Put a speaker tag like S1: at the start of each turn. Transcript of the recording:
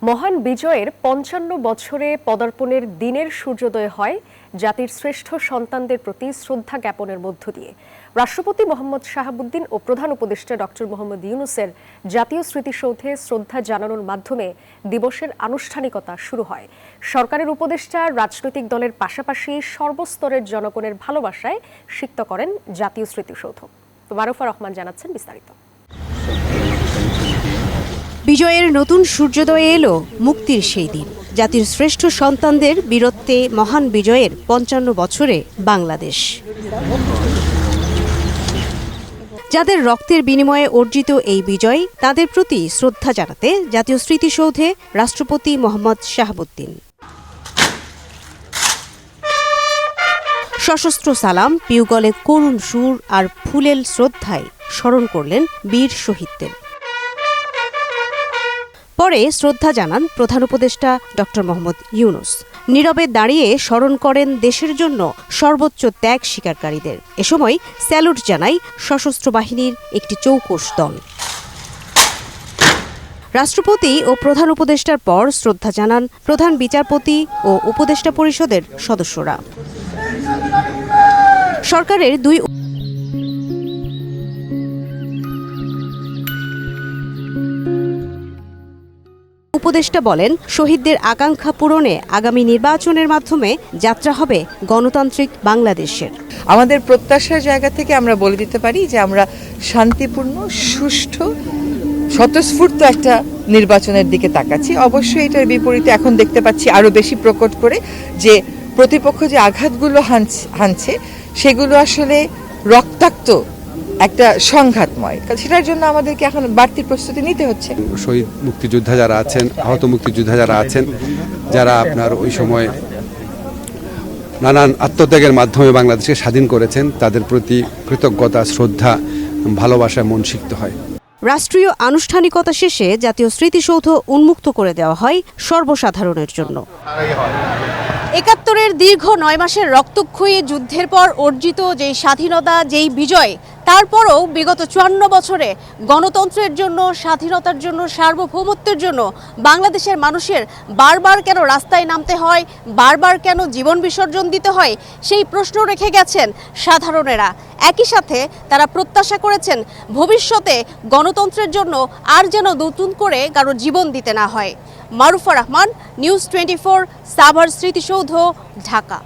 S1: মহান বিজয়ের ৫৫ বছরে পদার্পণের দিনের সূর্যোদয় হয় জাতির শ্রেষ্ঠ সন্তানদের প্রতি শ্রদ্ধা জ্ঞাপনের মধ্য দিয়ে। রাষ্ট্রপতি মোহাম্মদ শাহাবুদ্দিন ও প্রধান উপদেষ্টা ডক্টর মোহাম্মদ ইউনূসের জাতীয় স্মৃতিসৌধে শ্রদ্ধা জানানোর মাধ্যমে দিবসের আনুষ্ঠানিকতা শুরু হয়। সরকারের উপদেষ্টা রাজনৈতিক দলের পাশাপাশি সর্বস্তরের জনগণের ভালোবাসায় সিক্ত করেন জাতীয় স্মৃতিসৌধ। মারুফা রহমান জানাচ্ছেন বিস্তারিত।
S2: বিজয়ের নতুন সূর্যোদয়ে এলো মুক্তির সেই দিন। জাতির শ্রেষ্ঠ সন্তানদের বীরত্বে মহান বিজয়ের ৫৫ বছরে বাংলাদেশ। যাদের রক্তের বিনিময়ে অর্জিত এই বিজয়, তাদের প্রতি শ্রদ্ধা জানাতে জাতীয় স্মৃতিসৌধে রাষ্ট্রপতি মোহাম্মদ শাহাবুদ্দিন। সশস্ত্র সালাম, পিউগলে করুণ সুর আর ফুলেল শ্রদ্ধায় স্মরণ করলেন বীর শহীদদের। পরে শ্রদ্ধা জানান প্রধান উপদেষ্টা ডক্টর মোহাম্মদ ইউনূস। নীরবে দাঁড়িয়ে স্মরণ করেন দেশের জন্য সর্বোচ্চ ত্যাগ স্বীকারকারীদের। এ সময় স্যালুট জানায় সশস্ত্র বাহিনীর একটি চৌকস দল। রাষ্ট্রপতি ও প্রধান উপদেষ্টার পর শ্রদ্ধা জানান প্রধান বিচারপতি ও উপদেষ্টা পরিষদের সদস্যরা। সরকারের দুই উপদেষ্টা বলেন, শহীদদের আকাঙ্ক্ষা পূরণে আগামী নির্বাচনের মাধ্যমে যাত্রা হবে গণতান্ত্রিক বাংলাদেশের।
S3: আমাদের প্রত্যাশার জায়গা থেকে আমরা বলে দিতে পারি যে আমরা শান্তিপূর্ণ, সুষ্ঠু, স্বতঃস্ফূর্ত একটা নির্বাচনের দিকে তাকাচ্ছি। অবশ্যই এটার বিপরীতে এখন দেখতে পাচ্ছি আরো বেশি প্রকট করে যে প্রতিপক্ষ যে আঘাতগুলো হানছে সেগুলো আসলে রক্তাক্ত একটা সংঘাতময়। সেটার জন্য আমাদেরকে এখন বাড়তি প্রস্তুতি নিতে হচ্ছে।
S4: শহীদ মুক্তিযোদ্ধা যারা আছেন, আহত মুক্তিযোদ্ধা যারা আছেন, যারা আপনার ওই সময় নানান আত্মত্যাগের মাধ্যমে বাংলাদেশকে স্বাধীন করেছেন, তাদের প্রতি কৃতজ্ঞতা, শ্রদ্ধা, ভালোবাসায় মন সিক্ত হয়।
S2: রাষ্ট্রীয় আনুষ্ঠানিকতা শেষে জাতীয় স্মৃতিসৌধ উন্মুক্ত করে দেওয়া হয় সর্বসাধারণের জন্য। ৭১-এর দীর্ঘ ৯ মাসের রক্তক্ষয়ী যুদ্ধের পর অর্জিত যেই স্বাধীনতা, যেই বিজয়, তারপরও বিগত ৫৪ বছরে গণতন্ত্রের জন্য, স্বাধীনতার জন্য, সার্বভৌমত্বের জন্য বাংলাদেশের মানুষের বারবার কেন রাস্তায় নামতে হয়, বারবার কেন জীবন বিসর্জন দিতে হয়, সেই প্রশ্ন রেখে গেছেন সাধারণেরা। একই সাথে তারা প্রত্যাশা করেছেন ভবিষ্যতে গণতন্ত্রের জন্য আর যেন নতুন করে কারো জীবন দিতে না হয়। মারুফা রহমান, নিউজ 24, সাভার স্মৃতিসৌধ, ঢাকা।